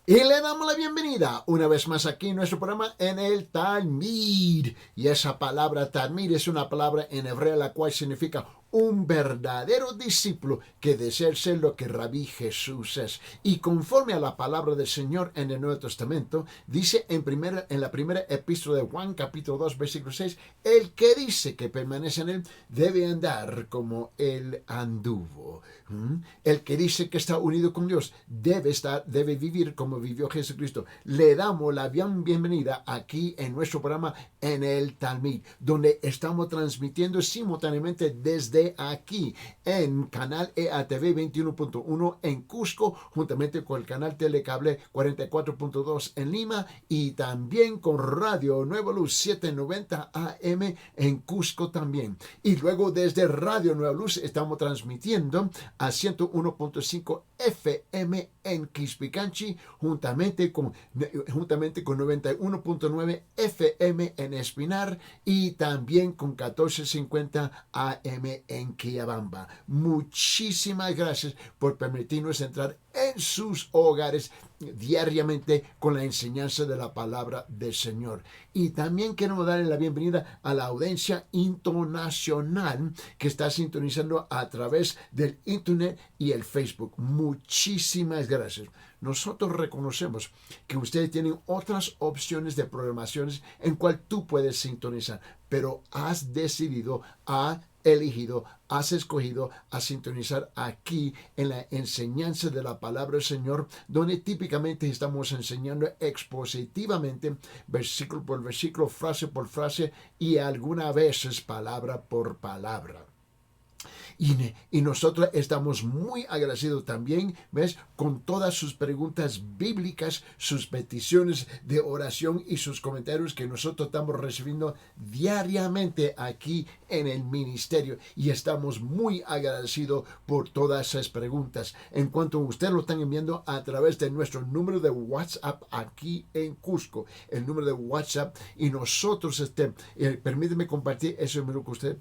Y le damos la bienvenida una vez más aquí en nuestro programa en el Talmid. Y esa palabra Talmid es una palabra en hebreo la cual significa un verdadero discípulo que desea ser lo que Rabí Jesús es. Y conforme a la palabra del Señor en el Nuevo Testamento, dice en la primera epístola de Juan, capítulo 2, versículo 6, el que dice que permanece en él debe andar como él anduvo. El que dice que está unido con Dios debe vivir como vivió Jesucristo. Le damos la bienvenida aquí en nuestro programa en el Talmid, donde estamos transmitiendo simultáneamente desde aquí en canal EATV 21.1 en Cusco, juntamente con el canal Telecable 44.2 en Lima y también con Radio Nueva Luz 790 AM en Cusco también. Y luego desde Radio Nueva Luz estamos transmitiendo a 101.5 FM en Quispicanchi, juntamente con 91.9 FM en Espinar y también con 1450 AM en Quillabamba. Muchísimas gracias por permitirnos entrar en sus hogares diariamente con la enseñanza de la palabra del Señor. Y también queremos darle la bienvenida a la audiencia internacional que está sintonizando a través del internet y el Facebook. Muchísimas gracias. Nosotros reconocemos que ustedes tienen otras opciones de programaciones en cual tú puedes sintonizar, pero has escogido a sintonizar aquí en la enseñanza de la palabra del Señor, donde típicamente estamos enseñando expositivamente, versículo por versículo, frase por frase y algunas veces palabra por palabra. Y nosotros estamos muy agradecidos también, ¿ves? Con todas sus preguntas bíblicas, sus peticiones de oración y sus comentarios que nosotros estamos recibiendo diariamente aquí en el ministerio. Y estamos muy agradecidos por todas esas preguntas. En cuanto a ustedes lo están enviando a través de nuestro número de WhatsApp aquí en Cusco, el número de WhatsApp, y nosotros, permítanme compartir ese número con ustedes,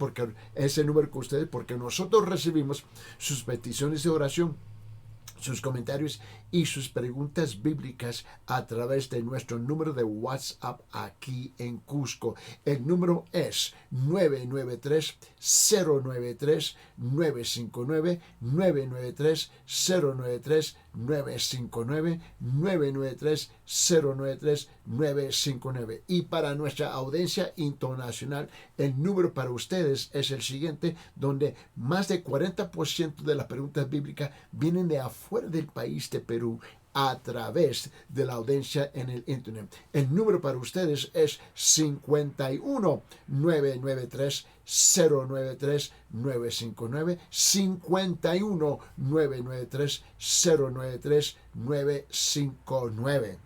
porque nosotros recibimos sus peticiones de oración, sus comentarios y sus preguntas bíblicas a través de nuestro número de WhatsApp aquí en Cusco. El número es 993-093-959, 993-093-959, 993-093-959. Y para nuestra audiencia internacional, el número para ustedes es el siguiente, donde más del 40% de las preguntas bíblicas vienen de afuera del país de Perú a través de la audiencia en el internet. El número para ustedes es 51-993-093-959, 51-993-093-959.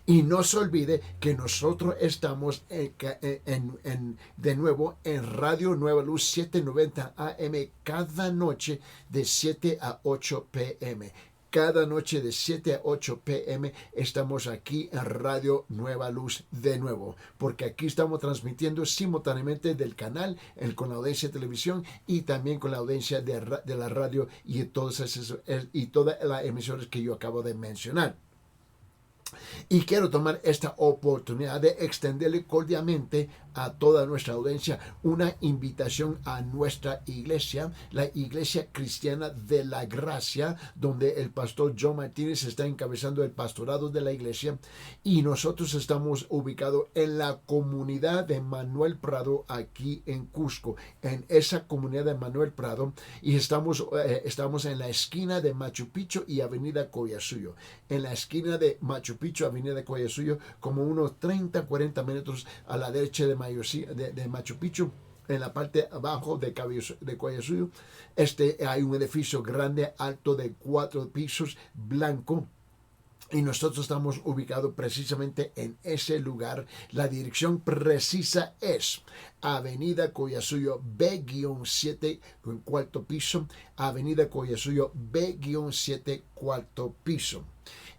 Y no se olvide que nosotros estamos de nuevo en Radio Nueva Luz 790 AM cada noche de 7 a 8 p.m. Cada noche de 7 a 8 p.m. estamos aquí en Radio Nueva Luz de nuevo, porque aquí estamos transmitiendo simultáneamente del canal con la audiencia de televisión y también con la audiencia de la radio y todas las emisoras que yo acabo de mencionar. Y quiero tomar esta oportunidad de extenderle cordialmente a toda nuestra audiencia una invitación a nuestra iglesia, la Iglesia Cristiana de la Gracia, donde el pastor John Martínez está encabezando el pastorado de la iglesia, y nosotros estamos ubicados en la comunidad de Manuel Prado aquí en Cusco, en esa comunidad de Manuel Prado, y estamos en la esquina de Machu Picchu y Avenida Collasuyo, en la esquina de Machu Picchu, Avenida Collasuyo, como unos 30-40 metros a la derecha de Machu Picchu. En la parte abajo de Collasuyo hay un edificio grande, alto de 4 pisos, blanco. Y nosotros estamos ubicados precisamente en ese lugar. La dirección precisa es Avenida Collasuyo B-7, cuarto piso. Avenida Collasuyo B-7, cuarto piso.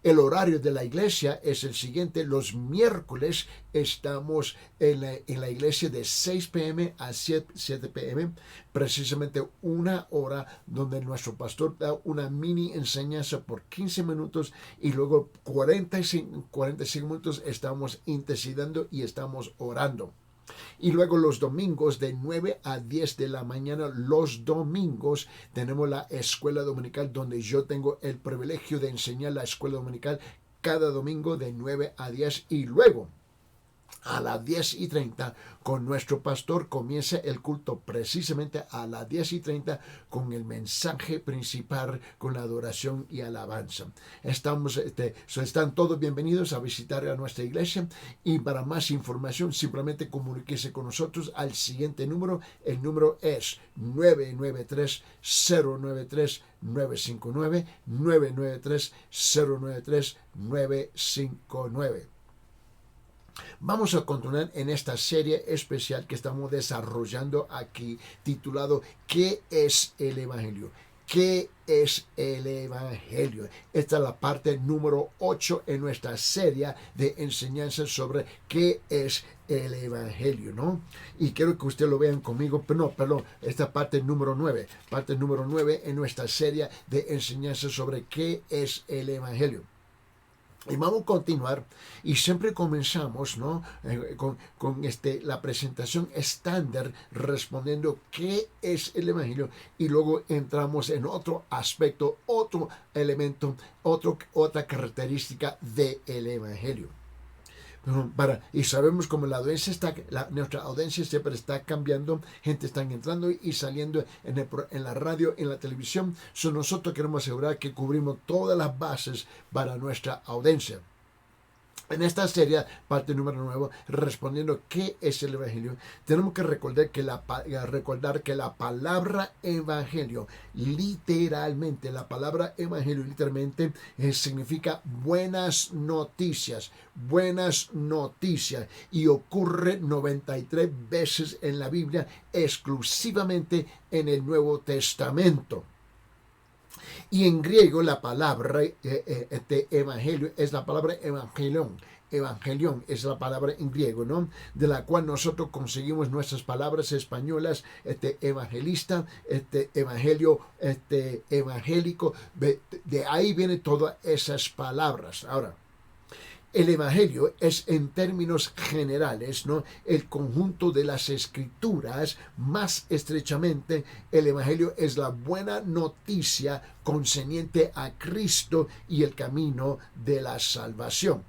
El horario de la iglesia es el siguiente. Los miércoles estamos en la iglesia de 6 p.m. a 7 p.m. Precisamente una hora donde nuestro pastor da una mini enseñanza por 15 minutos y luego 45 minutos estamos intercediendo y estamos orando. Y luego los domingos de 9 a 10 de la mañana, los domingos tenemos la escuela dominical donde yo tengo el privilegio de enseñar la escuela dominical cada domingo de 9 a 10 y luego a las 10:30 con nuestro pastor comienza el culto precisamente a las 10:30 con el mensaje principal, con la adoración y alabanza. Están todos bienvenidos a visitar a nuestra iglesia y para más información simplemente comuníquese con nosotros al siguiente número. El número es 993-093-959, 993-093-959. Vamos a continuar en esta serie especial que estamos desarrollando aquí, titulado ¿Qué es el Evangelio? ¿Qué es el Evangelio? Esta es la parte número 8 en nuestra serie de enseñanzas sobre qué es el Evangelio, ¿no? Y quiero que ustedes lo vean conmigo, pero no, perdón, esta parte número 9 en nuestra serie de enseñanzas sobre qué es el Evangelio. Y vamos a continuar y siempre comenzamos, ¿no? con la presentación estándar respondiendo qué es el Evangelio y luego entramos en otro aspecto, otro elemento, otra característica del Evangelio. Y sabemos como nuestra audiencia siempre está cambiando, gente está entrando y saliendo en la radio, en la televisión. Nosotros queremos asegurar que cubrimos todas las bases para nuestra audiencia. En esta serie, parte número 9, respondiendo qué es el Evangelio, tenemos que recordar que la palabra Evangelio, literalmente, significa buenas noticias, y ocurre 93 veces en la Biblia, exclusivamente en el Nuevo Testamento. Y en griego la palabra evangelio es la palabra evangelion. Evangelion es la palabra en griego, ¿no? De la cual nosotros conseguimos nuestras palabras españolas, evangelista, evangelio, evangélico. De ahí vienen todas esas palabras. Ahora, el Evangelio es en términos generales, ¿no?, el conjunto de las escrituras. Más estrechamente, el Evangelio es la buena noticia concerniente a Cristo y el camino de la salvación.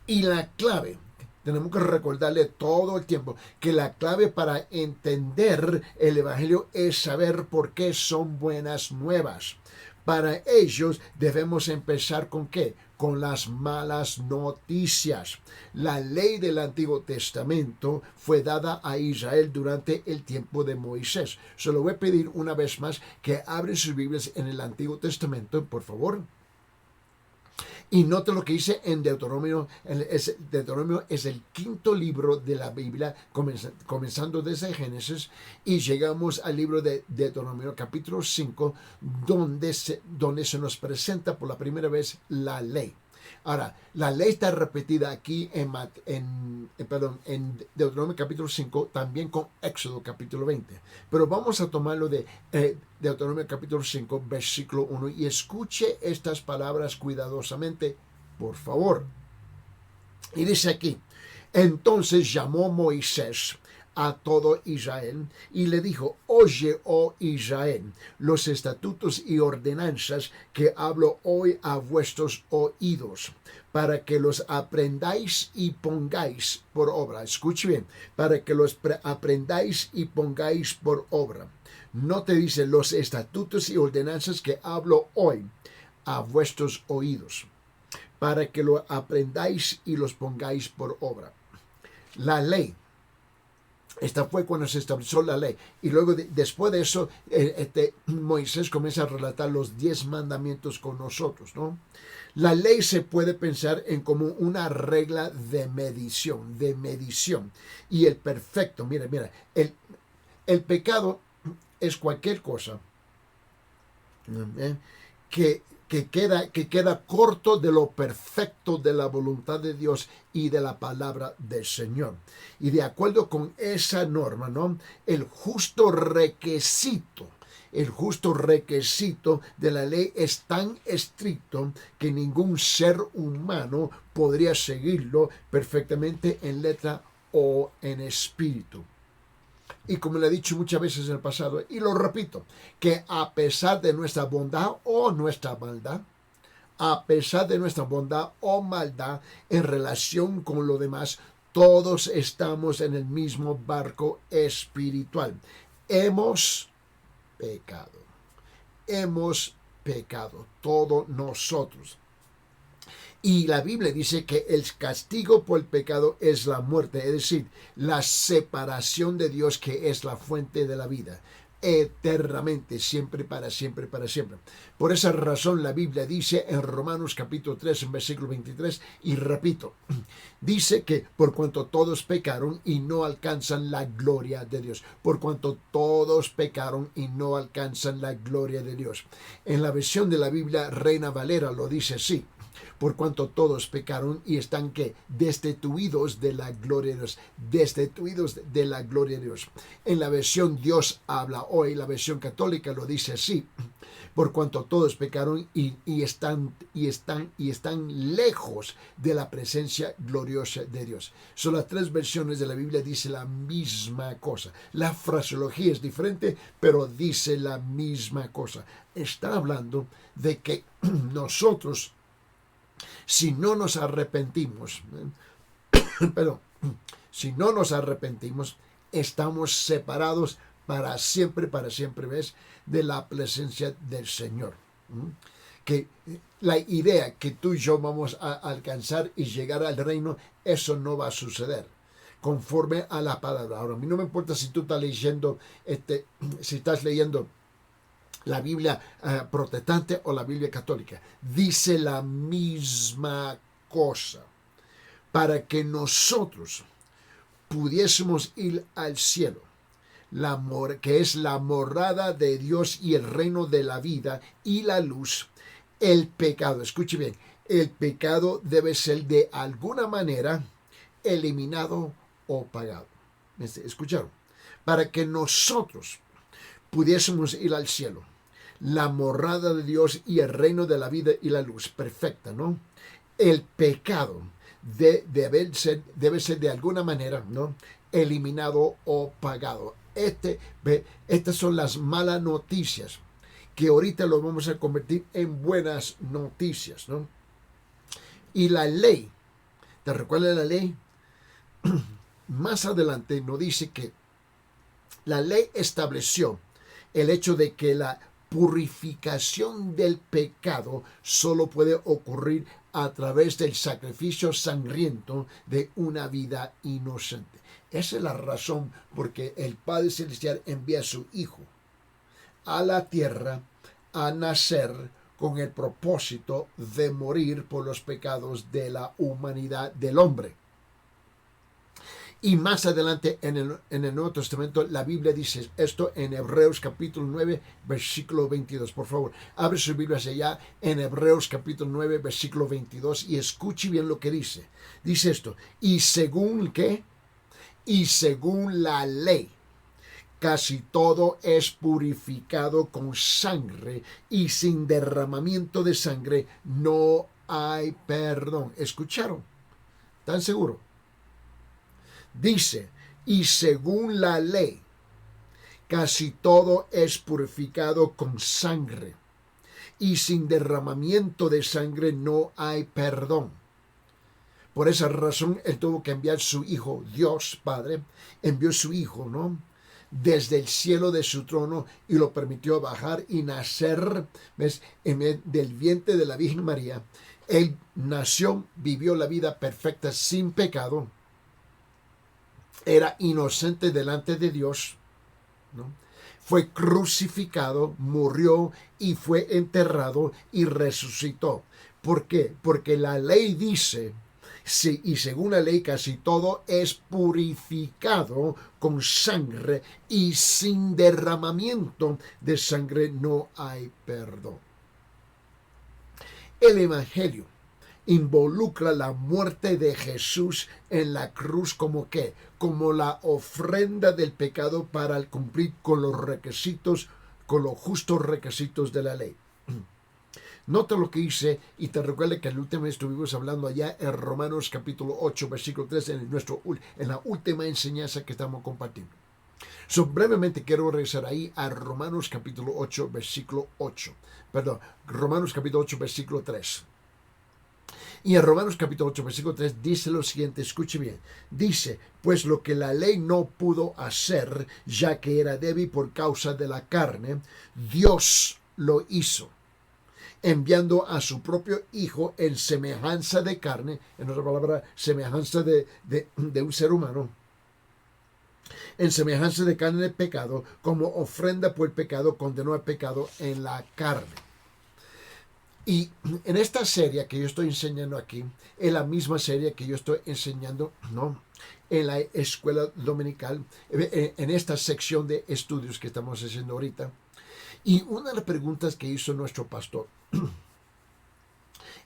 Y la clave, tenemos que recordarle todo el tiempo que la clave para entender el Evangelio es saber por qué son buenas nuevas. Para ellos debemos empezar ¿con qué? Con las malas noticias. La ley del Antiguo Testamento fue dada a Israel durante el tiempo de Moisés. Se lo voy a pedir una vez más que abren sus Biblias en el Antiguo Testamento, por favor. Y note lo que dice en Deuteronomio. Deuteronomio es el quinto libro de la Biblia, comenzando desde Génesis, y llegamos al libro de Deuteronomio, capítulo 5, donde se nos presenta por la primera vez la ley. Ahora, la ley está repetida aquí en Deuteronomio capítulo 5, también con Éxodo capítulo 20. Pero vamos a tomarlo de Deuteronomio capítulo 5, versículo 1, y escuche estas palabras cuidadosamente, por favor. Y dice aquí: entonces llamó Moisés a todo Israel y le dijo: oye, oh Israel, los estatutos y ordenanzas que hablo hoy a vuestros oídos, para que los aprendáis y pongáis por obra. Escuche bien: para que los aprendáis y pongáis por obra. No te dice los estatutos y ordenanzas que hablo hoy a vuestros oídos, para que lo aprendáis y los pongáis por obra. La ley. Esta fue cuando se estableció la ley. Y luego, después de eso, Moisés comienza a relatar los 10 mandamientos con nosotros, ¿no? La ley se puede pensar en como una regla de medición. Y el perfecto, mira, el pecado es cualquier cosa que que queda corto de lo perfecto de la voluntad de Dios y de la palabra del Señor. Y de acuerdo con esa norma, ¿no? El justo requisito de la ley es tan estricto que ningún ser humano podría seguirlo perfectamente en letra o en espíritu. Y como le he dicho muchas veces en el pasado, y lo repito, que a pesar de nuestra bondad o nuestra maldad, en relación con lo demás, todos estamos en el mismo barco espiritual. Hemos pecado, todos nosotros. Y la Biblia dice que el castigo por el pecado es la muerte, es decir, la separación de Dios, que es la fuente de la vida, eternamente, siempre, para siempre, para siempre. Por esa razón la Biblia dice en Romanos capítulo 3, en versículo 23, y repito, dice que por cuanto todos pecaron y no alcanzan la gloria de Dios, por cuanto todos pecaron y no alcanzan la gloria de Dios. En la versión de la Biblia Reina Valera lo dice así: por cuanto todos pecaron y están destituidos de la gloria de Dios, destituidos de la gloria de Dios. En la versión Dios habla hoy, la versión católica lo dice así: por cuanto todos pecaron y están lejos de la presencia gloriosa de Dios. Son las tres versiones de la Biblia, dice la misma cosa. La fraseología es diferente, pero dice la misma cosa. Está hablando de que nosotros, si no nos arrepentimos, estamos separados para siempre, ¿ves?, de la presencia del Señor. Que la idea que tú y yo vamos a alcanzar y llegar al reino, eso no va a suceder conforme a la palabra. Ahora, a mí no me importa si tú estás leyendo, si estás leyendo la Biblia protestante o la Biblia católica, dice la misma cosa. Para que nosotros pudiésemos ir al cielo, que es la morada de Dios y el reino de la vida y la luz, el pecado, escuche bien, el pecado debe ser de alguna manera eliminado o pagado. ¿Escucharon? Para que nosotros pudiésemos ir al cielo, la morada de Dios y el reino de la vida y la luz, perfecta, ¿no? El pecado debe ser de alguna manera, ¿no?, eliminado o pagado. Estas son las malas noticias, que ahorita lo vamos a convertir en buenas noticias, ¿no? Y la ley, ¿te recuerdas la ley? Más adelante nos dice que la ley estableció el hecho de que la purificación del pecado solo puede ocurrir a través del sacrificio sangriento de una vida inocente. Esa es la razón por que el Padre Celestial envía a su Hijo a la tierra a nacer con el propósito de morir por los pecados de la humanidad, del hombre. Y más adelante en el Nuevo Testamento la Biblia dice esto en Hebreos capítulo 9, versículo 22. Por favor, abre su Biblia hacia allá en Hebreos capítulo 9, versículo 22 y escuche bien lo que dice. Dice esto: y según ¿qué? Y según la ley, casi todo es purificado con sangre, y sin derramamiento de sangre no hay perdón. ¿Escucharon? ¿Están seguros? Dice, y según la ley, casi todo es purificado con sangre, y sin derramamiento de sangre no hay perdón. Por esa razón, Él tuvo que enviar su Hijo. Dios Padre envió su Hijo, ¿no?, desde el cielo de su trono, y lo permitió bajar y nacer, ¿ves?, del vientre de la Virgen María. Él nació, vivió la vida perfecta sin pecado, era inocente delante de Dios, ¿no? Fue crucificado, murió y fue enterrado y resucitó. ¿Por qué? Porque la ley dice, sí, y según la ley casi todo es purificado con sangre, y sin derramamiento de sangre no hay perdón. El Evangelio involucra la muerte de Jesús en la cruz como qué, como la ofrenda del pecado para cumplir con los requisitos, con los justos requisitos de la ley. Nota lo que hice y te recuerdo que el último vez estuvimos hablando allá en Romanos capítulo 8, versículo 3, en la última enseñanza que estamos compartiendo. Brevemente quiero regresar ahí a Romanos capítulo 8, versículo 8. Perdón, Romanos capítulo 8, versículo 3. Y en Romanos capítulo 8, versículo 3 dice lo siguiente, escuche bien. Dice, pues lo que la ley no pudo hacer, ya que era débil por causa de la carne, Dios lo hizo, enviando a su propio Hijo en semejanza de carne, en otra palabra, semejanza de un ser humano, en semejanza de carne de pecado, como ofrenda por el pecado, condenó al pecado en la carne. Y en esta serie que yo estoy enseñando aquí, es la misma serie que yo estoy enseñando, ¿no?, en la escuela dominical, en esta sección de estudios que estamos haciendo ahorita. Y una de las preguntas que hizo nuestro pastor,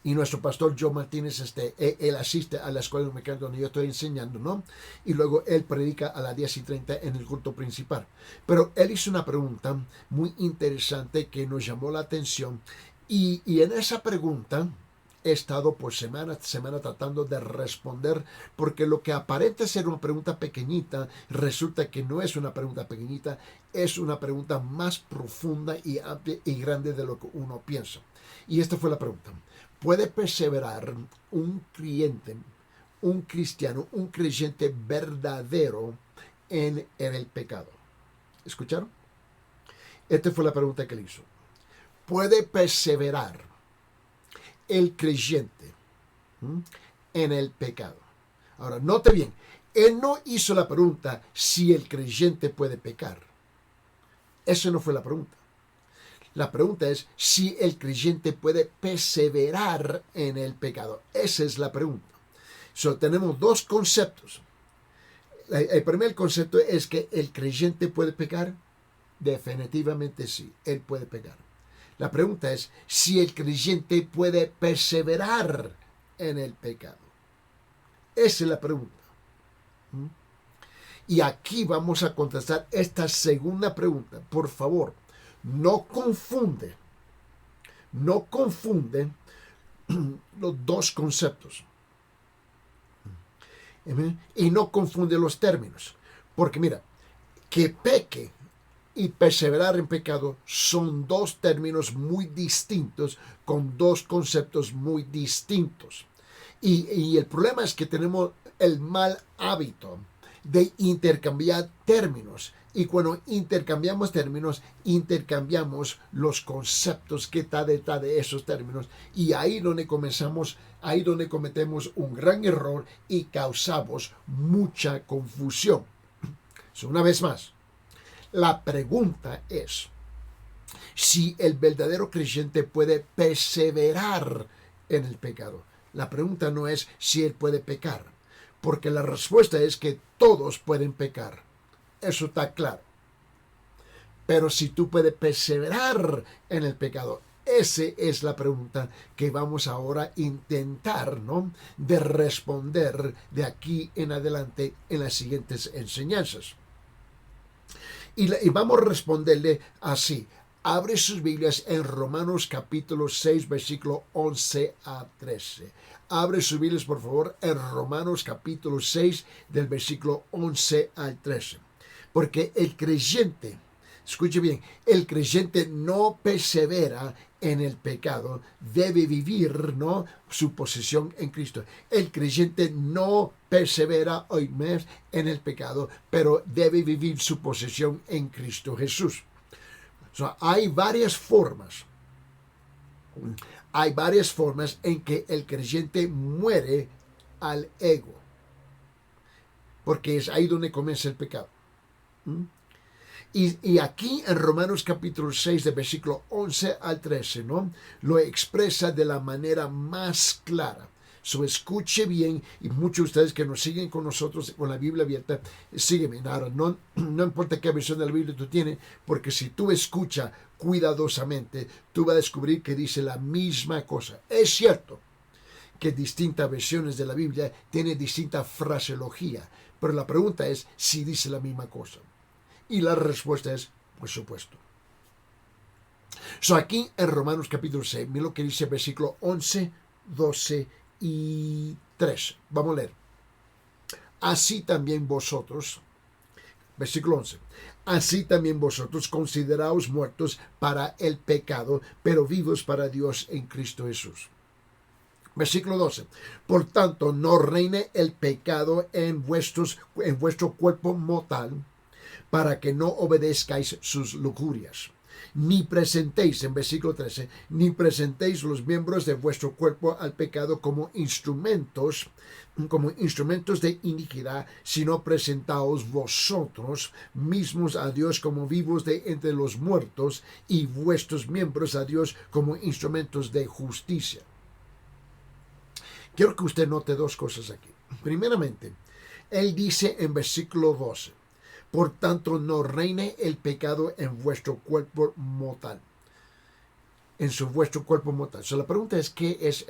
y nuestro pastor Joe Martínez, él asiste a la escuela dominical donde yo estoy enseñando, ¿no? Y luego él predica a las 10:30 en el culto principal. Pero él hizo una pregunta muy interesante que nos llamó la atención. Y en esa pregunta he estado por semana tratando de responder, porque lo que aparenta ser una pregunta pequeñita, resulta que no es una pregunta pequeñita, es una pregunta más profunda y amplia y grande de lo que uno piensa. Y esta fue la pregunta. ¿Puede perseverar un creyente, un cristiano, un creyente verdadero en el pecado? ¿Escucharon? Esta fue la pregunta que le hizo. ¿Puede perseverar el creyente en el pecado? Ahora, note bien, él no hizo la pregunta si el creyente puede pecar. Esa no fue la pregunta. La pregunta es si el creyente puede perseverar en el pecado. Esa es la pregunta. Tenemos dos conceptos. El primer concepto es que el creyente puede pecar. Definitivamente sí, él puede pecar. La pregunta es si el creyente puede perseverar en el pecado. Esa es la pregunta. Y aquí vamos a contestar esta segunda pregunta. Por favor, no confunde los dos conceptos. Y no confunde los términos. Porque mira, que peque y perseverar en pecado son dos términos muy distintos, con dos conceptos muy distintos. Y el problema es que tenemos el mal hábito de intercambiar términos. Y cuando intercambiamos términos, intercambiamos los conceptos que está detrás de esos términos. Y ahí donde cometemos un gran error y causamos mucha confusión. Una vez más, la pregunta es si el verdadero creyente puede perseverar en el pecado. La pregunta no es si él puede pecar, porque la respuesta es que todos pueden pecar. Eso está claro. Pero si tú puedes perseverar en el pecado, esa es la pregunta que vamos ahora a intentar, ¿no?, de responder de aquí en adelante en las siguientes enseñanzas. Y vamos a responderle así. Abre sus Biblias en Romanos capítulo 6, versículo 11 a 13. Abre sus Biblias, por favor, en Romanos capítulo 6, del versículo 11 al 13. Porque el creyente, escuche bien, el creyente no persevera en el pecado, debe vivir, ¿no?, su posición en Cristo. El creyente no persevera hoy más en el pecado, pero debe vivir su posición en Cristo Jesús. Hay varias formas en que el creyente muere al ego, porque es ahí donde comienza el pecado. Y aquí en Romanos capítulo 6, de versículo 11 al 13, ¿no?, lo expresa de la manera más clara. Escuche bien, y muchos de ustedes que nos siguen con nosotros con la Biblia abierta, sígueme. Ahora, no importa qué versión de la Biblia tú tienes, porque si tú escuchas cuidadosamente, tú vas a descubrir que dice la misma cosa. Es cierto que distintas versiones de la Biblia tienen distinta fraseología, pero la pregunta es si dice la misma cosa. Y la respuesta es, por supuesto. Aquí en Romanos capítulo 6, mira lo que dice versículo 11, 12 y 13. Vamos a leer. Así también vosotros, versículo 11, así también vosotros consideraos muertos para el pecado, pero vivos para Dios en Cristo Jesús. Versículo 12. Por tanto, no reine el pecado en vuestro cuerpo mortal, para que no obedezcáis sus lujurias. Ni presentéis, en versículo 13, ni presentéis los miembros de vuestro cuerpo al pecado como instrumentos de iniquidad, sino presentaos vosotros mismos a Dios como vivos de entre los muertos, y vuestros miembros a Dios como instrumentos de justicia. Quiero que usted note dos cosas aquí. Primeramente, él dice en versículo 12, por tanto no reine el pecado en vuestro cuerpo mortal. Vuestro cuerpo mortal. La pregunta es, ¿qué es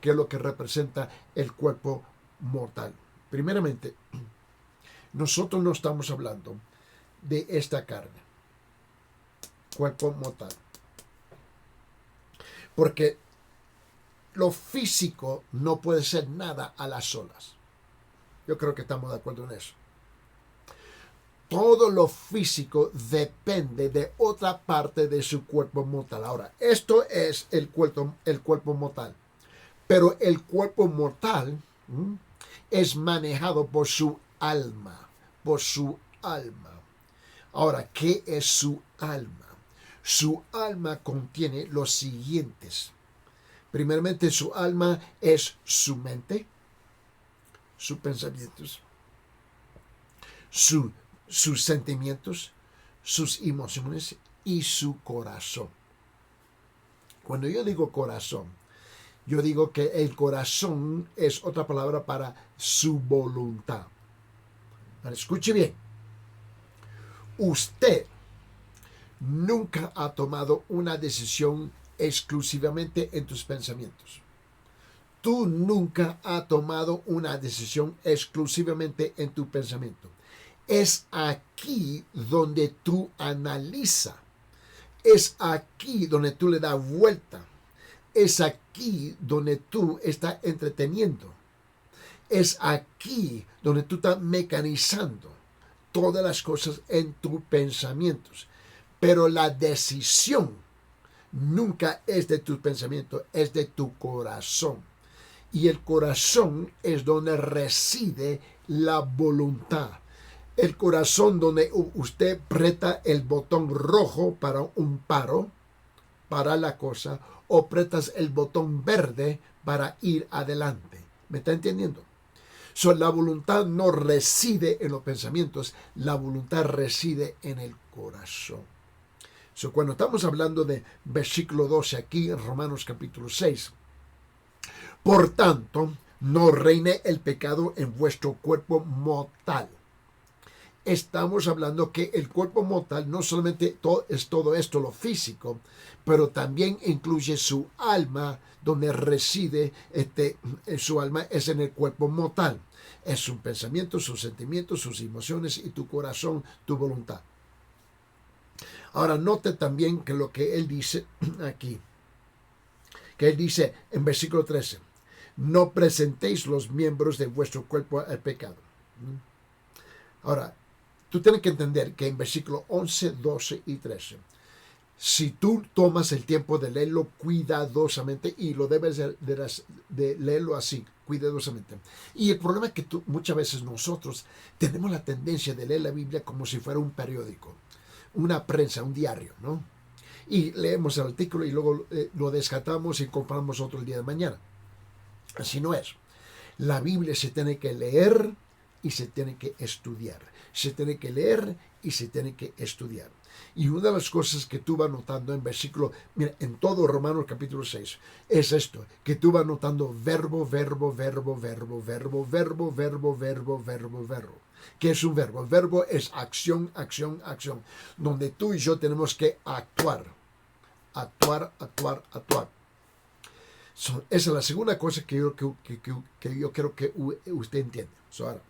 lo que representa el cuerpo mortal? Primeramente, nosotros no estamos hablando de esta carne, cuerpo mortal. Porque lo físico no puede ser nada a las solas. Yo creo que estamos de acuerdo en eso. Todo lo físico depende de otra parte de su cuerpo mortal. Ahora, esto es el cuerpo mortal. Pero el cuerpo mortal es manejado por su alma. Por su alma. Ahora, ¿qué es su alma? Su alma contiene los siguientes. Primeramente, su alma es su mente, sus pensamientos, sus sentimientos, sus emociones y su corazón. Cuando yo digo corazón, yo digo que el corazón es otra palabra para su voluntad. Ahora, escuche bien. Usted nunca ha tomado una decisión exclusivamente en tus pensamientos. Tú nunca has tomado una decisión exclusivamente en tu pensamiento. Es aquí donde tú analizas. Es aquí donde tú le das vuelta. Es aquí donde tú estás entreteniendo. Es aquí donde tú estás mecanizando todas las cosas en tus pensamientos. Pero la decisión nunca es de tu pensamiento, es de tu corazón. Y el corazón es donde reside la voluntad. El corazón donde usted aprieta el botón rojo para un paro, para la cosa, o apretas el botón verde para ir adelante. ¿Me está entendiendo? La voluntad no reside en los pensamientos, la voluntad reside en el corazón. Cuando estamos hablando de versículo 12 aquí en Romanos capítulo 6, por tanto, no reine el pecado en vuestro cuerpo mortal. Estamos hablando que el cuerpo mortal no solamente es todo esto lo físico, pero también incluye su alma, donde reside su alma es en el cuerpo mortal. Es su pensamiento, sus sentimientos, sus emociones y tu corazón, tu voluntad. Ahora note también que lo que él dice aquí, que él dice en versículo 13, no presentéis los miembros de vuestro cuerpo al pecado. Ahora, tú tienes que entender que en versículo 11, 12 y 13, si tú tomas el tiempo de leerlo cuidadosamente, y lo debes de leerlo así, cuidadosamente. Y el problema es que muchas veces nosotros tenemos la tendencia de leer la Biblia como si fuera un periódico, una prensa, un diario, ¿no? Y leemos el artículo y luego lo descartamos y compramos otro el día de mañana. Así no es. La Biblia se tiene que leer y se tiene que estudiar. Se tiene que leer y se tiene que estudiar. Y una de las cosas que tú vas notando en versículo, mira, en todo Romanos capítulo 6, es esto, que tú vas notando verbo. ¿Qué es un verbo? El verbo es acción, donde tú y yo tenemos que actuar. Esa es la segunda cosa que yo quiero que usted entienda. Ahora,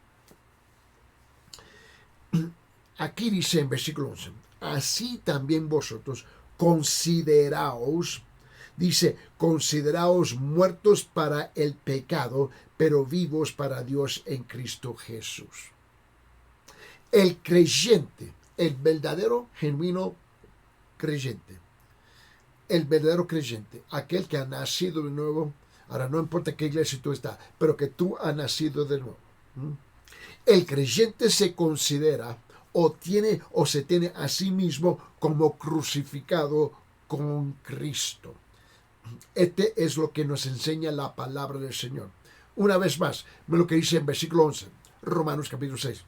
aquí dice en versículo 11, así también vosotros consideraos muertos para el pecado, pero vivos para Dios en Cristo Jesús. El creyente, el verdadero, genuino creyente, aquel que ha nacido de nuevo, ahora no importa qué iglesia tú estás, pero que tú has nacido de nuevo. El creyente se considera o se tiene a sí mismo como crucificado con Cristo. Este es lo que nos enseña la palabra del Señor. Una vez más, lo que dice en versículo 11, Romanos capítulo 6.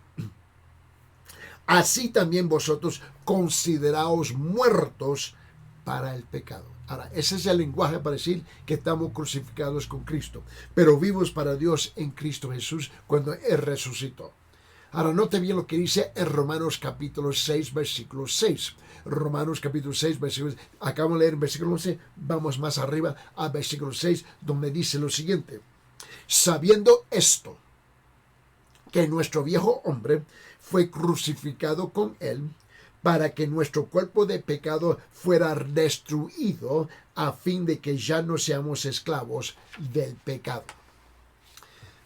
Así también vosotros consideraos muertos para el pecado. Ahora, ese es el lenguaje para decir que estamos crucificados con Cristo, pero vivos para Dios en Cristo Jesús cuando Él resucitó. Ahora, note bien lo que dice en Romanos capítulo 6, versículo 6. Romanos capítulo 6, versículo 6. Acabamos de leer en versículo 11, vamos más arriba a versículo 6, donde dice lo siguiente. Sabiendo esto, que nuestro viejo hombre fue crucificado con Él, para que nuestro cuerpo de pecado fuera destruido, a fin de que ya no seamos esclavos del pecado.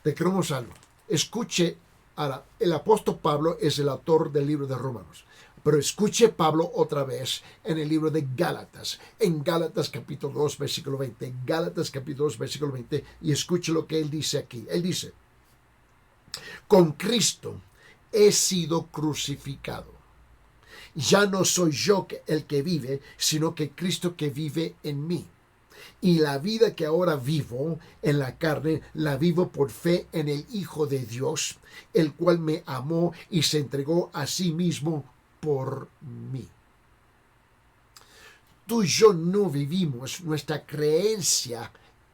Te queremos algo. Escuche, ahora, el apóstol Pablo es el autor del libro de Romanos, pero escuche Pablo otra vez en el libro de Gálatas, en Gálatas capítulo 2, versículo 20, Gálatas capítulo 2, versículo 20, y escuche lo que él dice aquí. Él dice, con Cristo he sido crucificado. Ya no soy yo el que vive, sino que Cristo que vive en mí. Y la vida que ahora vivo en la carne, la vivo por fe en el Hijo de Dios, el cual me amó y se entregó a sí mismo por mí. Tú y yo no vivimos nuestra creencia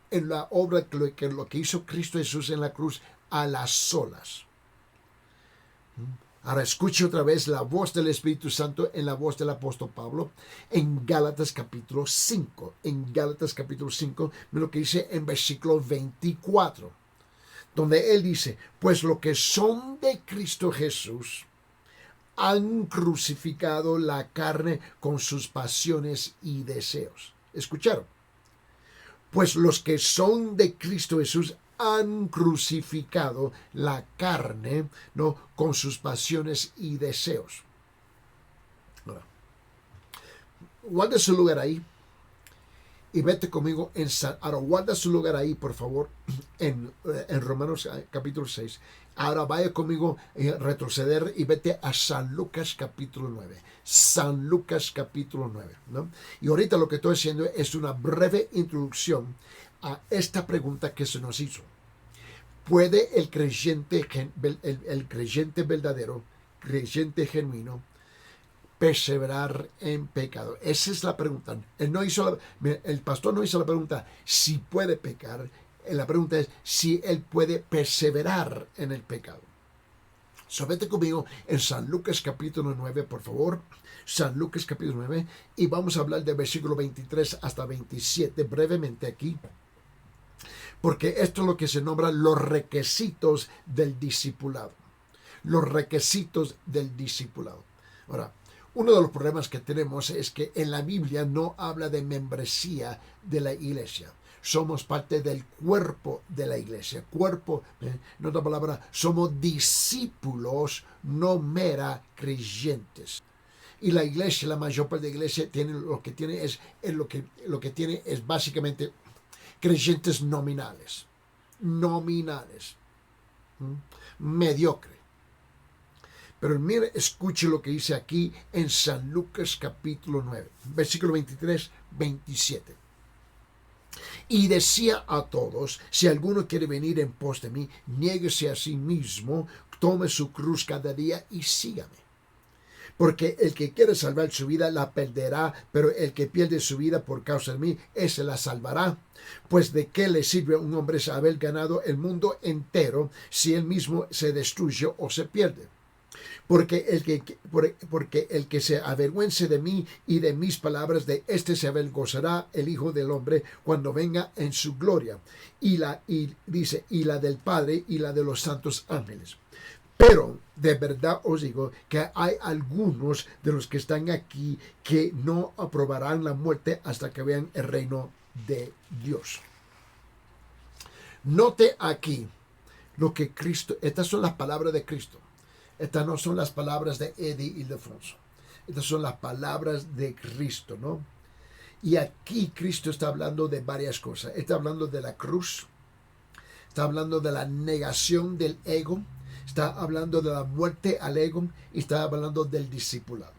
en la obra que lo que hizo Cristo Jesús en la cruz a las solas. Ahora escuche otra vez la voz del Espíritu Santo en la voz del apóstol Pablo en Gálatas capítulo 5. En Gálatas capítulo 5, lo que dice en versículo 24, donde él dice, pues lo que son de Cristo Jesús han crucificado la carne con sus pasiones y deseos. ¿Escucharon? Pues los que son de Cristo Jesús han crucificado la carne, ¿no?, con sus pasiones y deseos. Ahora, guarda su lugar ahí y vete conmigo ahora guarda su lugar ahí, por favor, en Romanos capítulo 6. Ahora vaya conmigo retroceder y vete a San Lucas capítulo 9. San Lucas capítulo 9, ¿no? Y ahorita lo que estoy haciendo es una breve introducción a esta pregunta que se nos hizo. ¿Puede el creyente verdadero, creyente genuino, perseverar en pecado? Esa es la pregunta. El pastor no hizo la pregunta si puede pecar. La pregunta es si él puede perseverar en el pecado. Vete conmigo en San Lucas capítulo 9, por favor. San Lucas capítulo 9. Y vamos a hablar del versículo 23 hasta 27 brevemente aquí. Porque esto es lo que se nombra los requisitos del discipulado. Los requisitos del discipulado. Ahora, uno de los problemas que tenemos es que en la Biblia no habla de membresía de la iglesia. Somos parte del cuerpo de la iglesia. Cuerpo, en otra palabra, somos discípulos, no mera creyentes. Y la iglesia, la mayor parte de la iglesia, lo que tiene es básicamente creyentes nominales. Mediocre. Pero mire, escuche lo que dice aquí en San Lucas capítulo 9, versículo 23, 27. Y decía a todos, si alguno quiere venir en pos de mí, niéguese a sí mismo, tome su cruz cada día y sígame. Porque el que quiere salvar su vida la perderá, pero el que pierde su vida por causa de mí, ese la salvará. Pues de qué le sirve a un hombre haber ganado el mundo entero si él mismo se destruye o se pierde. Porque el que se avergüence de mí y de mis palabras, de este se avergonzará el Hijo del Hombre cuando venga en su gloria. Y la del Padre y la de los santos ángeles. Pero de verdad os digo que hay algunos de los que están aquí que no aprobarán la muerte hasta que vean el reino de Dios. Note aquí lo que Cristo, estas son las palabras de Cristo. Estas no son las palabras de Eddie y Ildefonso. Estas son las palabras de Cristo, ¿no? Y aquí Cristo está hablando de varias cosas. Está hablando de la cruz. Está hablando de la negación del ego. Está hablando de la muerte al ego y está hablando del discipulado.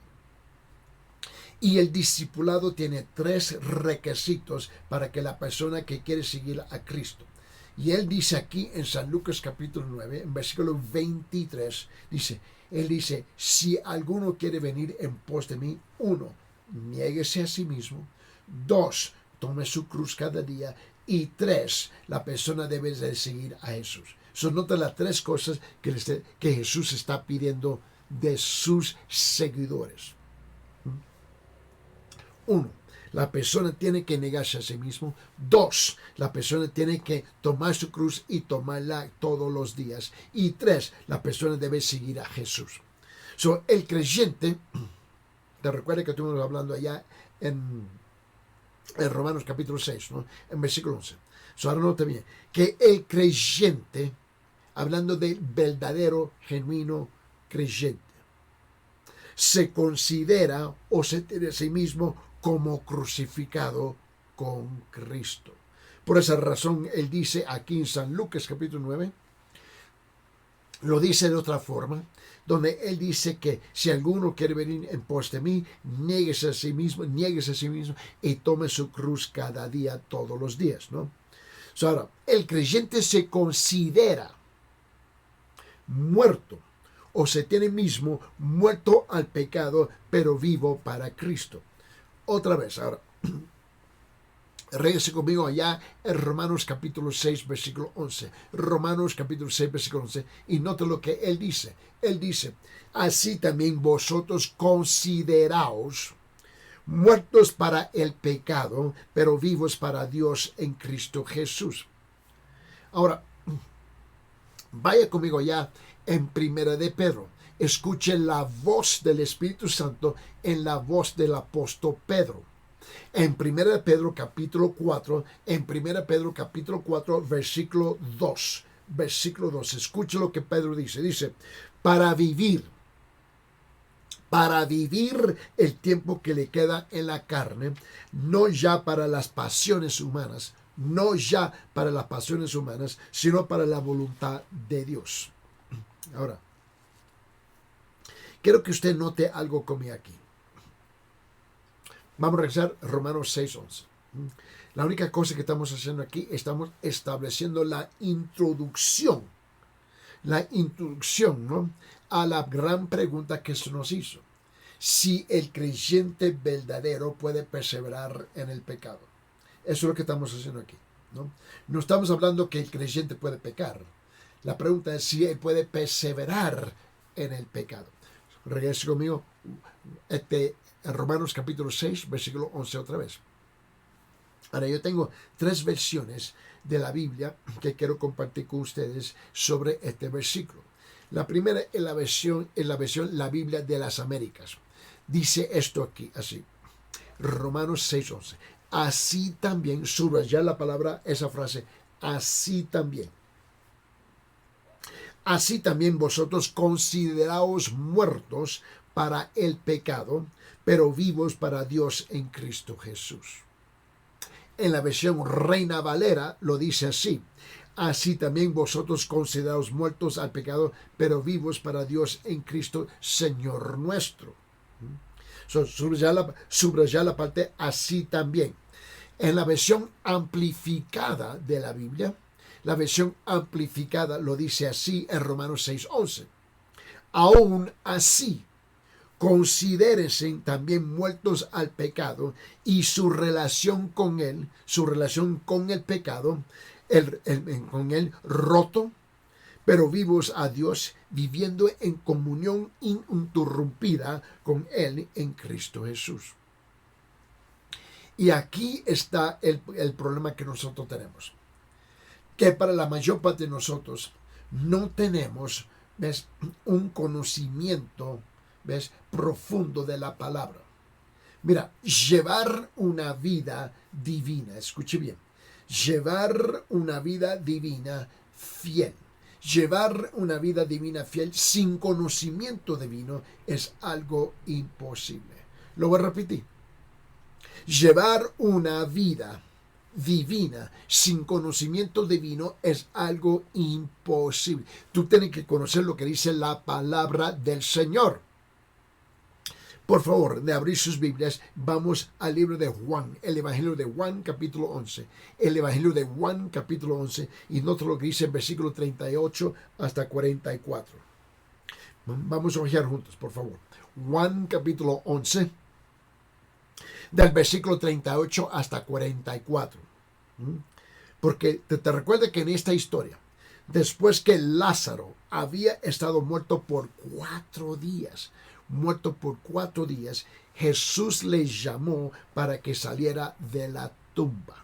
Y el discipulado tiene 3 requisitos para que la persona que quiere seguir a Cristo. Y él dice aquí en San Lucas capítulo 9, en versículo 23, él dice, si alguno quiere venir en pos de mí, 1, niéguese a sí mismo. 2, tome su cruz cada día. Y 3, la persona debe de seguir a Jesús. Son notas las 3 cosas que Jesús está pidiendo de sus seguidores. 1, la persona tiene que negarse a sí mismo. 2, la persona tiene que tomar su cruz y tomarla todos los días. Y 3, la persona debe seguir a Jesús. El creyente, te recuerda que estuvimos hablando allá en Romanos capítulo 6, ¿no? En versículo 11. Ahora note bien, que el creyente, hablando del verdadero, genuino creyente, se considera o se tiene a sí mismo como crucificado con Cristo. Por esa razón, él dice aquí en San Lucas capítulo 9, lo dice de otra forma, donde él dice que si alguno quiere venir en pos de mí, niéguese a sí mismo y tome su cruz cada día, todos los días, ¿no? Ahora, el creyente se considera muerto o se tiene mismo muerto al pecado, pero vivo para Cristo. Otra vez, ahora, regrese conmigo allá en Romanos capítulo 6, versículo 11. Romanos capítulo 6, versículo 11. Y note lo que él dice. Él dice, así también vosotros consideraos muertos para el pecado, pero vivos para Dios en Cristo Jesús. Ahora, vaya conmigo allá en Primera de Pedro. Escuche la voz del Espíritu Santo en la voz del apóstol Pedro. En 1 Pedro capítulo 4, versículo 2. Versículo 2. Escuche lo que Pedro dice. Dice, para vivir el tiempo que le queda en la carne, no ya para las pasiones humanas, sino para la voluntad de Dios. Ahora, quiero que usted note algo conmigo aquí. Vamos a regresar a Romanos 6:11. La única cosa que estamos haciendo aquí, estamos estableciendo la introducción, ¿no?, a la gran pregunta que se nos hizo. Si el creyente verdadero puede perseverar en el pecado. Eso es lo que estamos haciendo aquí, ¿no? No estamos hablando que el creyente puede pecar. La pregunta es si él puede perseverar en el pecado. Regrese conmigo en Romanos capítulo 6, versículo 11 otra vez. Ahora, yo tengo 3 versiones de la Biblia que quiero compartir con ustedes sobre este versículo. La primera es la versión la Biblia de las Américas. Dice esto aquí, así. Romanos 6:11. Así también, subrayar la palabra, esa frase, así también. Así también vosotros consideraos muertos para el pecado, pero vivos para Dios en Cristo Jesús. En la versión Reina Valera lo dice así. Así también vosotros consideraos muertos al pecado, pero vivos para Dios en Cristo, Señor nuestro. Subrayar la parte así también. En la versión amplificada de la Biblia, la versión amplificada lo dice así en Romanos 6:11. Aún así, considérense también muertos al pecado y su relación con él, su relación con el pecado, con él roto, pero vivos a Dios, viviendo en comunión ininterrumpida con él en Cristo Jesús. Y aquí está el problema que nosotros tenemos. Que para la mayor parte de nosotros no tenemos, ¿ves?, un conocimiento, ¿ves?, profundo de la palabra. Mira, llevar una vida divina, escuche bien, llevar una vida divina fiel. Llevar una vida divina fiel sin conocimiento divino es algo imposible. Lo voy a repetir. Llevar una vida divina sin conocimiento divino es algo imposible. Tú tienes que conocer lo que dice la palabra del Señor. Por favor, de abrir sus Biblias, vamos al libro de Juan, el Evangelio de Juan, capítulo 11. El Evangelio de Juan, capítulo 11, y nota lo que dice en versículo 38 hasta 44. Vamos a ojear juntos, por favor. Juan, capítulo 11, del versículo 38 hasta 44. Porque te recuerda que en esta historia, después que Lázaro había estado muerto por 4 días, Jesús le llamó para que saliera de la tumba.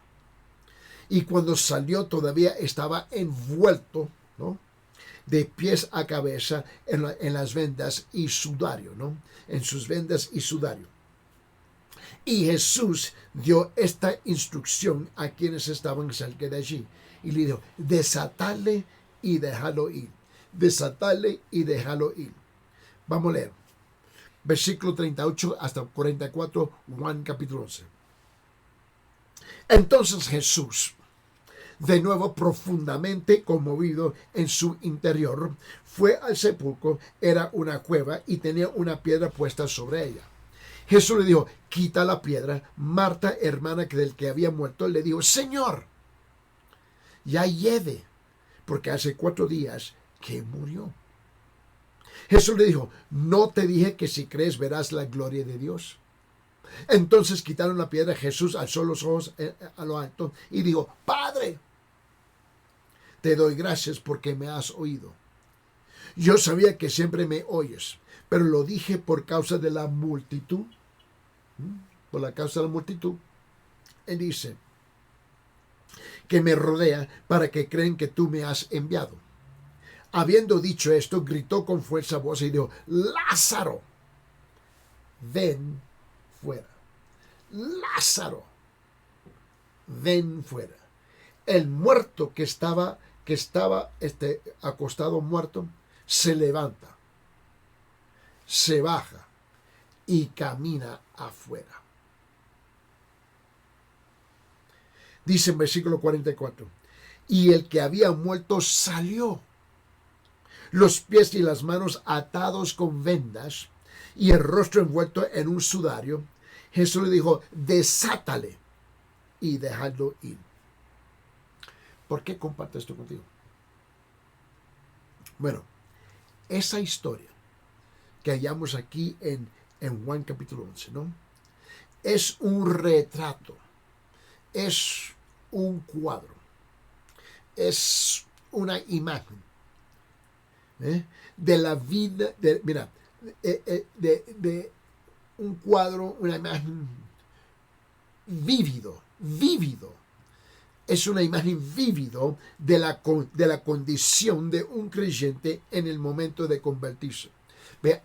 Y cuando salió todavía estaba envuelto, ¿no?, de pies a cabeza en las vendas y sudario, ¿no?, en sus vendas y sudario. Y Jesús dio esta instrucción a quienes estaban cerca de allí. Y le dijo, desatadle y déjalo ir. Desatadle y déjalo ir. Vamos a leer. Versículo 38 hasta 44, Juan capítulo 11. Entonces Jesús, de nuevo profundamente conmovido en su interior, fue al sepulcro. Era una cueva y tenía una piedra puesta sobre ella. Jesús le dijo, quita la piedra. Marta, hermana del que había muerto, le dijo, Señor, ya hiede, porque hace 4 días que murió. Jesús le dijo, ¿no te dije que si crees verás la gloria de Dios? Entonces quitaron la piedra. Jesús alzó los ojos a lo alto y dijo, Padre, te doy gracias porque me has oído. Yo sabía que siempre me oyes, pero lo dije por causa de la multitud. Por la causa de la multitud. Él dice que me rodea para que crean que tú me has enviado. Habiendo dicho esto, gritó con fuerza voz y dijo, Lázaro, ven fuera. Lázaro, ven fuera. El muerto que estaba acostado muerto, se levanta, se baja y camina afuera. Dice en versículo 44, y el que había muerto salió, los pies y las manos atados con vendas y el rostro envuelto en un sudario. Jesús le dijo, desátale y déjalo ir. ¿Por qué comparto esto contigo? Bueno, esa historia que hallamos aquí en Juan capítulo 11, ¿no?, es un retrato, es un cuadro, es una imagen de la vida, de un cuadro, una imagen vívido. Es una imagen vívido de la condición de un creyente en el momento de convertirse.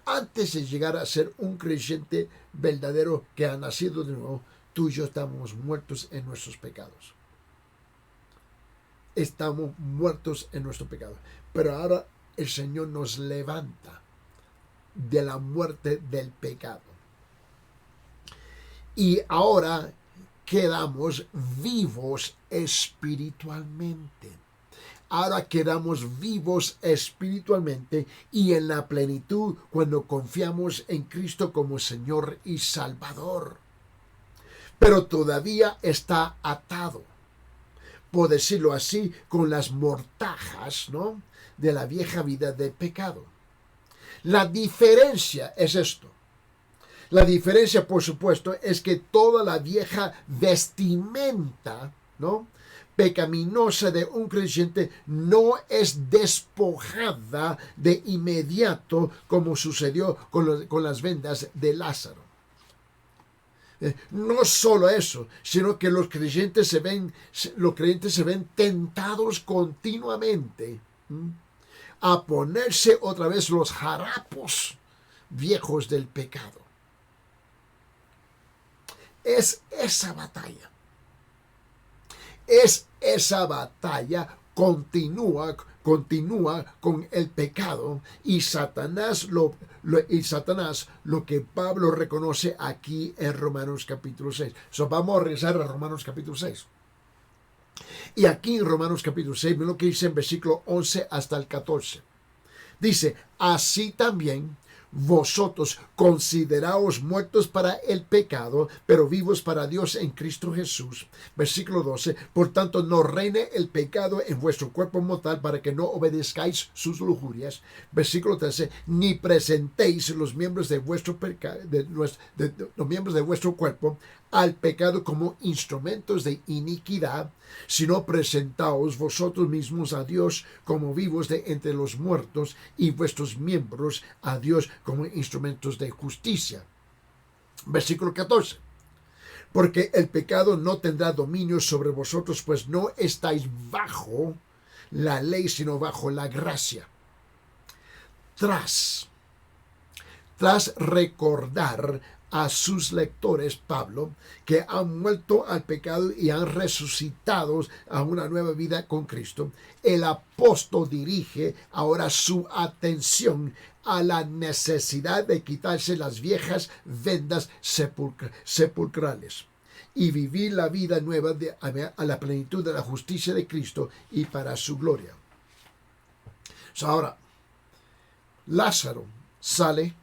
Antes de llegar a ser un creyente verdadero que ha nacido de nuevo, tú y yo estamos muertos en nuestros pecados. Estamos muertos en nuestros pecados. Pero ahora el Señor nos levanta de la muerte del pecado. Y ahora quedamos vivos espiritualmente. Ahora quedamos vivos espiritualmente y en la plenitud cuando confiamos en Cristo como Señor y Salvador. Pero todavía está atado, por decirlo así, con las mortajas, ¿no?, de la vieja vida de pecado. La diferencia es esto. La diferencia, por supuesto, es que toda la vieja vestimenta, ¿no?, pecaminosa de un creyente no es despojada de inmediato como sucedió con las vendas de Lázaro. No solo eso, sino que los creyentes se ven tentados continuamente a ponerse otra vez los harapos viejos del pecado. Es esa batalla. Esa batalla continúa con el pecado y Satanás lo que Pablo reconoce aquí en Romanos capítulo 6. Vamos a regresar a Romanos capítulo 6. Y aquí en Romanos capítulo 6, ven lo que dice en versículo 11 hasta el 14. Dice, así también vosotros consideraos muertos para el pecado, pero vivos para Dios en Cristo Jesús. Versículo 12. Por tanto, no reine el pecado en vuestro cuerpo mortal para que no obedezcáis sus lujurias. Versículo 13. Ni presentéis los miembros de vuestro los miembros de vuestro cuerpo al pecado como instrumentos de iniquidad, sino presentaos vosotros mismos a Dios como vivos de entre los muertos y vuestros miembros a Dios como instrumentos de justicia. Versículo 14. Porque el pecado no tendrá dominio sobre vosotros, pues no estáis bajo la ley, sino bajo la gracia. Tras recordar a sus lectores, Pablo, que han muerto al pecado y han resucitado a una nueva vida con Cristo, el apóstol dirige ahora su atención a la necesidad de quitarse las viejas vendas sepulcrales y vivir la vida nueva a la plenitud de la justicia de Cristo y para su gloria. Ahora, Lázaro sale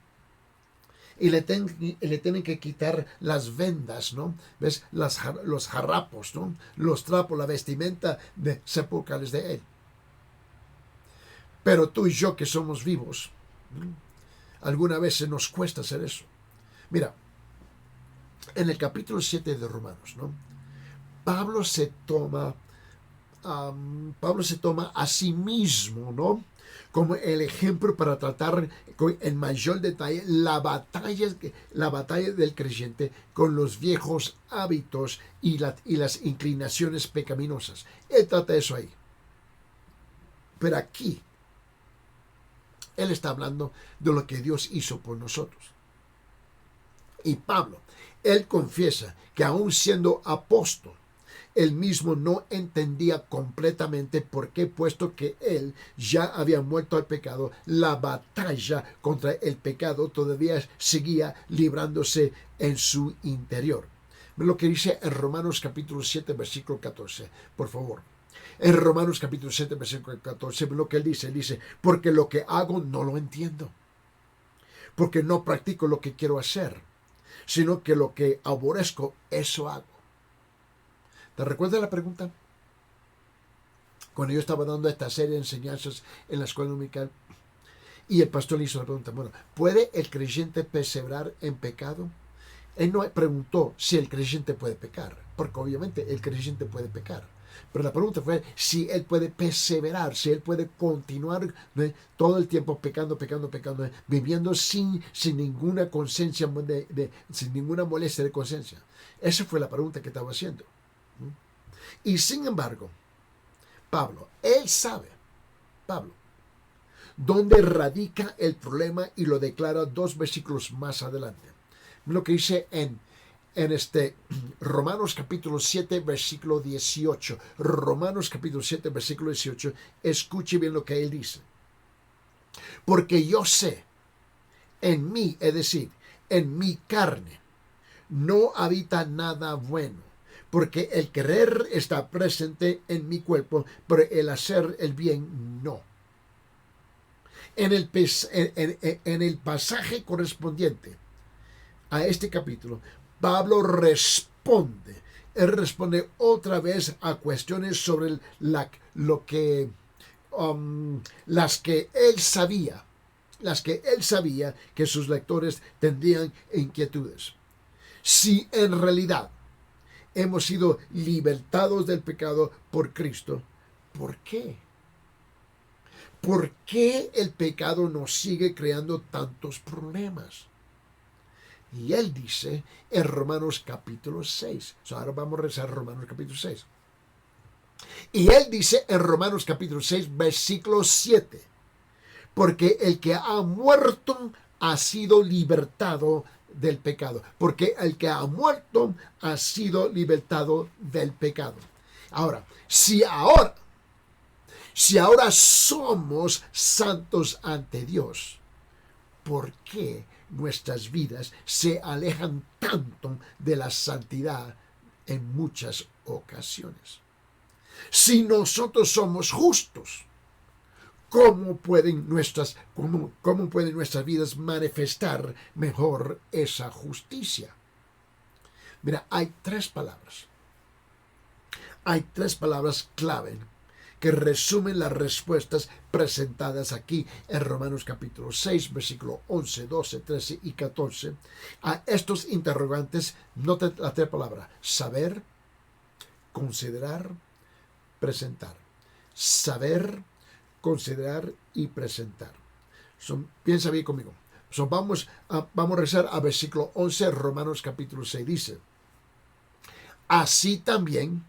y le tienen que quitar las vendas, ¿no? ¿Ves? Los harapos, ¿no? Los trapos, la vestimenta sepulcrales de él. Pero tú y yo que somos vivos, ¿no?, alguna vez se nos cuesta hacer eso. Mira, en el capítulo 7 de Romanos, ¿no?, Pablo se toma a sí mismo, ¿no?, como el ejemplo para tratar en mayor detalle la batalla del creyente con los viejos hábitos y las inclinaciones pecaminosas. Él trata eso ahí. Pero aquí, él está hablando de lo que Dios hizo por nosotros. Y Pablo, él confiesa que aún siendo apóstol, él mismo no entendía completamente por qué, puesto que él ya había muerto al pecado, la batalla contra el pecado todavía seguía librándose en su interior. Lo que dice en Romanos capítulo 7, versículo 14, por favor. En Romanos capítulo 7, versículo 14, lo que él dice, porque lo que hago no lo entiendo, porque no practico lo que quiero hacer, sino que lo que aborrezco, eso hago. ¿Te recuerdas la pregunta? Cuando yo estaba dando esta serie de enseñanzas en la escuela dominical, y el pastor le hizo la pregunta, bueno, ¿puede el creyente perseverar en pecado? Él no preguntó si el creyente puede pecar, porque obviamente el creyente puede pecar. Pero la pregunta fue si él puede perseverar, si él puede continuar, ¿no?, todo el tiempo pecando, viviendo sin ninguna conciencia, sin ninguna molestia de conciencia. Esa fue la pregunta que estaba haciendo. Y sin embargo, él sabe, dónde radica el problema y lo declara 2 versículos más adelante. Lo que dice en Romanos capítulo 7, versículo 18. Romanos capítulo 7, versículo 18. Escuche bien lo que él dice. Porque yo sé, en mí, es decir, en mi carne, no habita nada bueno. Porque el querer está presente en mi cuerpo, pero el hacer el bien no. En el pasaje correspondiente a este capítulo, Pablo responde. Él responde otra vez a cuestiones sobre las que él sabía las que él sabía que sus lectores tendrían inquietudes. Si en realidad hemos sido libertados del pecado por Cristo, ¿por qué? ¿Por qué el pecado nos sigue creando tantos problemas? Y él dice en Romanos capítulo 6. Ahora vamos a rezar Romanos capítulo 6. Y él dice en Romanos capítulo 6, versículo 7. Porque el que ha muerto ha sido libertado del pecado. Porque el que ha muerto ha sido libertado del pecado. Ahora, si ahora somos santos ante Dios, ¿por qué nuestras vidas se alejan tanto de la santidad en muchas ocasiones? Si nosotros somos justos, ¿cómo pueden nuestras vidas manifestar mejor esa justicia? Mira, hay tres palabras clave que resumen las respuestas presentadas aquí en Romanos capítulo 6, versículo 11, 12, 13 y 14. A estos interrogantes, nota la tres palabras: saber, considerar, presentar. Saber, considerar y presentar. Piensa bien conmigo. Vamos a rezar a versículo 11, Romanos capítulo 6. Dice: así también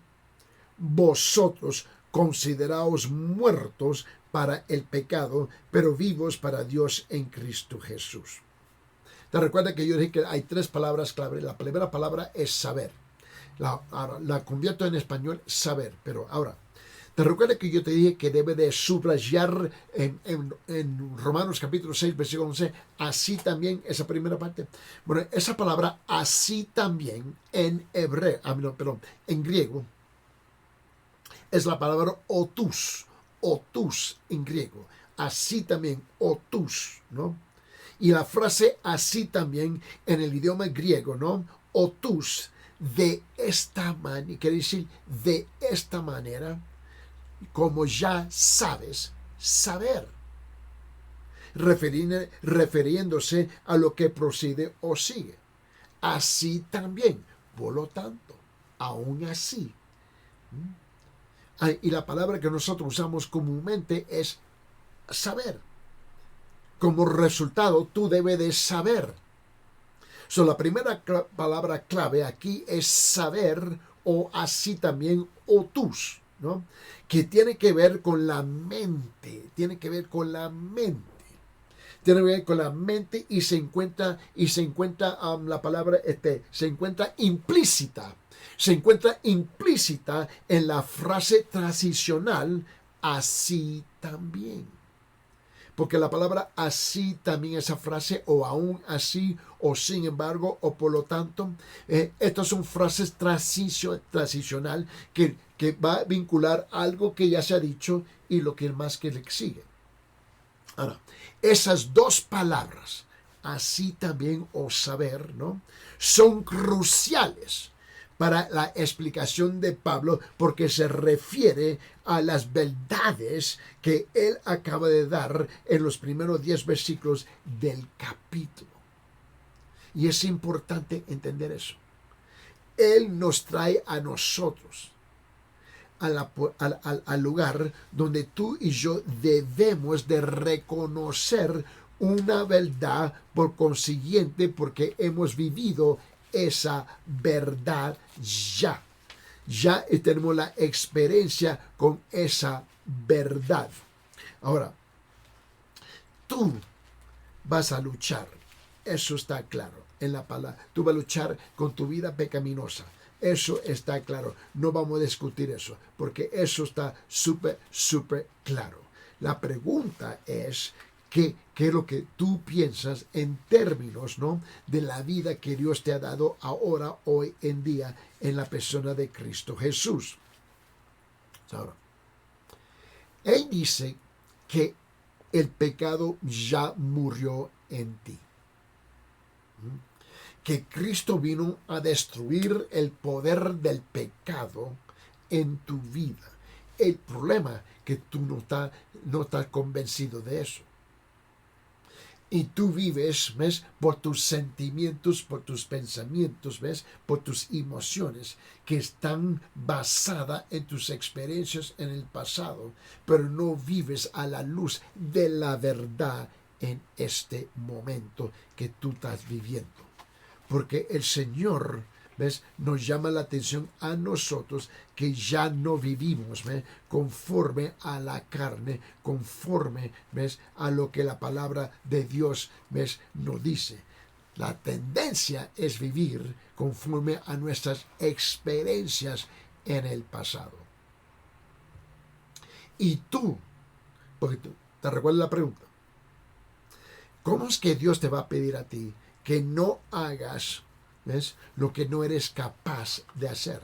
vosotros consideraos muertos para el pecado, pero vivos para Dios en Cristo Jesús. ¿Te recuerdas que yo dije que hay tres palabras clave? La primera palabra es saber. La convierto en español saber, pero ahora, ¿te recuerdas que yo te dije que debe de subrayar en Romanos capítulo 6, versículo 11, así también, esa primera parte? Bueno, esa palabra así también en en griego, es la palabra otus en griego. Así también, otus, ¿no? Y la frase así también en el idioma griego, ¿no? Otus, de esta manera, quiere decir de esta manera, como ya sabes, saber. Refiriéndose a lo que procede o sigue. Así también, por lo tanto, aún así. Y la palabra que nosotros usamos comúnmente es saber. Como resultado, tú debes de saber. La primera palabra clave aquí es saber, o así también otus, ¿no? Que tiene que ver con la mente. Tiene que ver con la mente. Tiene que ver con la mente y se encuentra la palabra, se encuentra implícita. Se encuentra implícita en la frase transicional, así también. Porque la palabra así también, esa frase, o aún así, o sin embargo, o por lo tanto, estas son frases transicional que va a vincular algo que ya se ha dicho y lo que más que le sigue. Ahora, esas dos palabras, así también o saber, ¿no?, son cruciales para la explicación de Pablo, porque se refiere a las verdades que él acaba de dar en los primeros 10 versículos del capítulo. Y es importante entender eso. Él nos trae a nosotros al lugar donde tú y yo debemos de reconocer una verdad, por consiguiente, porque hemos vivido esa verdad ya tenemos la experiencia con esa verdad. Ahora, tú vas a luchar, eso está claro en la palabra. Tú vas a luchar con tu vida pecaminosa, eso está claro. No vamos a discutir eso, porque eso está súper claro. La pregunta es: ¿qué es lo que tú piensas en términos, ¿no?, de la vida que Dios te ha dado ahora, hoy en día, en la persona de Cristo Jesús? Ahora, Él dice que el pecado ya murió en ti. Que Cristo vino a destruir el poder del pecado en tu vida. El problema es que tú no estás convencido de eso. Y tú vives, ¿ves? Por tus sentimientos, por tus pensamientos, ¿ves? Por tus emociones que están basadas en tus experiencias en el pasado, pero no vives a la luz de la verdad en este momento que tú estás viviendo. Porque el Señor, ¿ves? Nos llama la atención a nosotros que ya no vivimos, ¿ves? Conforme a la carne, conforme, ¿ves? A lo que la palabra de Dios, ¿ves? Nos dice. La tendencia es vivir conforme a nuestras experiencias en el pasado. Y tú, porque te recuerdas la pregunta, ¿cómo es que Dios te va a pedir a ti que no hagas, ¿ves? Lo que no eres capaz de hacer?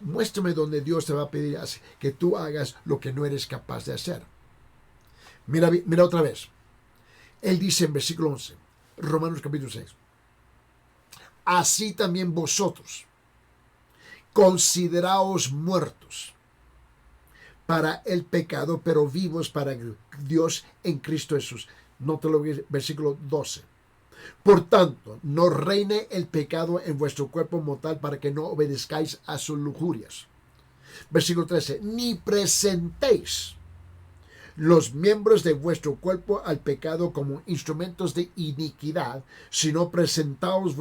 Muéstrame donde Dios te va a pedir que tú hagas lo que no eres capaz de hacer. Mira otra vez. Él dice en versículo 11, Romanos capítulo 6, así también vosotros, consideraos muertos para el pecado, pero vivos para Dios en Cristo Jesús. Nótalo, versículo 12. Por tanto, no reine el pecado en vuestro cuerpo mortal para que no obedezcáis a sus lujurias. Versículo 13. Ni presentéis los miembros de vuestro cuerpo al pecado como instrumentos de iniquidad, sino presentaos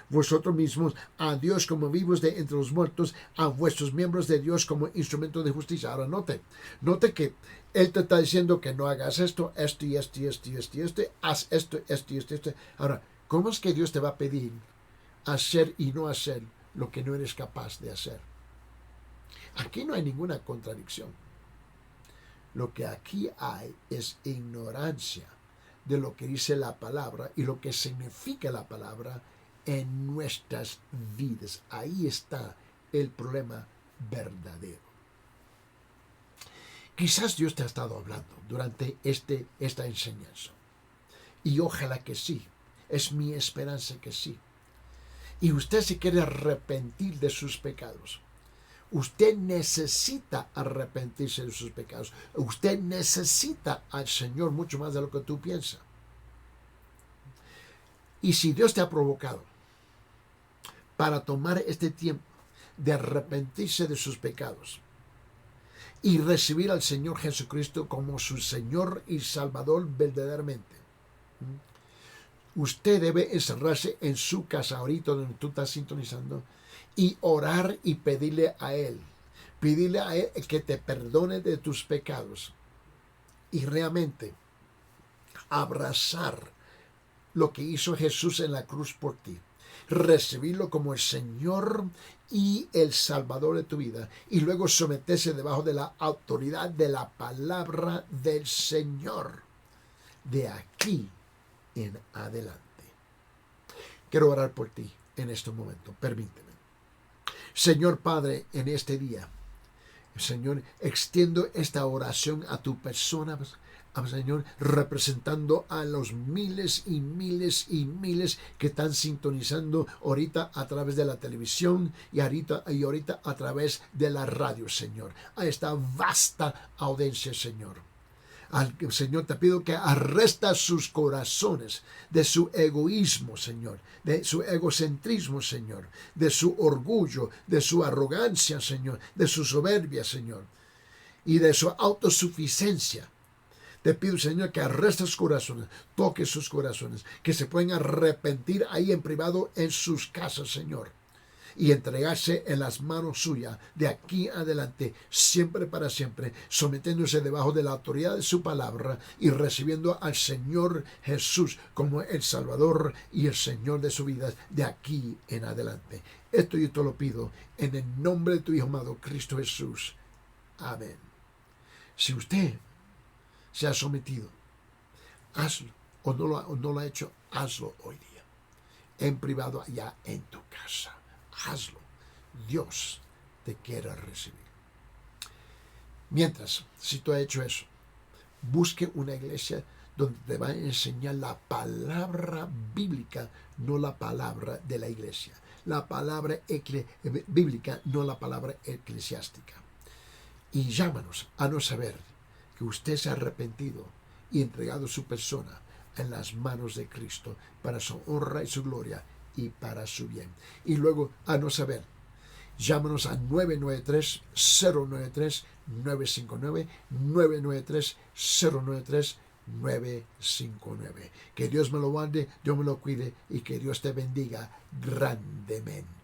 vosotros mismos a Dios como vivos de entre los muertos, a vuestros miembros de Dios como instrumentos de justicia. Ahora note que Él te está diciendo que no hagas esto, haz esto. Ahora, ¿cómo es que Dios te va a pedir hacer y no hacer lo que no eres capaz de hacer? Aquí no hay ninguna contradicción. Lo que aquí hay es ignorancia de lo que dice la palabra y lo que significa la palabra en nuestras vidas. Ahí está el problema verdadero. Quizás Dios te ha estado hablando durante esta enseñanza. Y ojalá que sí. Es mi esperanza que sí. Y usted se quiere arrepentir de sus pecados. Usted necesita arrepentirse de sus pecados. Usted necesita al Señor mucho más de lo que tú piensas. Y si Dios te ha provocado para tomar este tiempo de arrepentirse de sus pecados y recibir al Señor Jesucristo como su Señor y Salvador verdaderamente, usted debe encerrarse en su casa ahorita donde tú estás sintonizando y orar y pedirle a Él que te perdone de tus pecados y realmente abrazar lo que hizo Jesús en la cruz por ti, recibirlo como el Señor y el Salvador de tu vida y luego someterse debajo de la autoridad de la palabra del Señor de aquí en adelante. Quiero orar por ti en este momento, permíteme. Señor Padre, en este día, Señor, extiendo esta oración a tu persona, Señor, representando a los miles y miles y miles que están sintonizando ahorita a través de la televisión y ahorita a través de la radio, Señor, a esta vasta audiencia, Señor. Señor, te pido que arresta sus corazones de su egoísmo, Señor, de su egocentrismo, Señor, de su orgullo, de su arrogancia, Señor, de su soberbia, Señor, y de su autosuficiencia. Te pido, Señor, que arreste sus corazones, toque sus corazones, que se puedan arrepentir ahí en privado en sus casas, Señor, y entregarse en las manos suyas de aquí adelante, siempre para siempre, sometiéndose debajo de la autoridad de su palabra y recibiendo al Señor Jesús como el Salvador y el Señor de su vida de aquí en adelante. Esto yo te lo pido en el nombre de tu Hijo amado, Cristo Jesús. Amén. Si usted se ha sometido, hazlo, o no lo ha hecho, hazlo hoy día, en privado allá en tu casa. Hazlo. Dios te quiere recibir. Mientras, si tú has hecho eso, busque una iglesia donde te va a enseñar la palabra bíblica, no la palabra de la iglesia. La palabra bíblica, no la palabra eclesiástica. Y llámanos a no saber que usted se ha arrepentido y entregado su persona en las manos de Cristo para su honra y su gloria y para su bien. Y luego, a no saber, llámanos a 993-093-959, 993-093-959. Que Dios me lo guarde, Dios me lo cuide y que Dios te bendiga grandemente.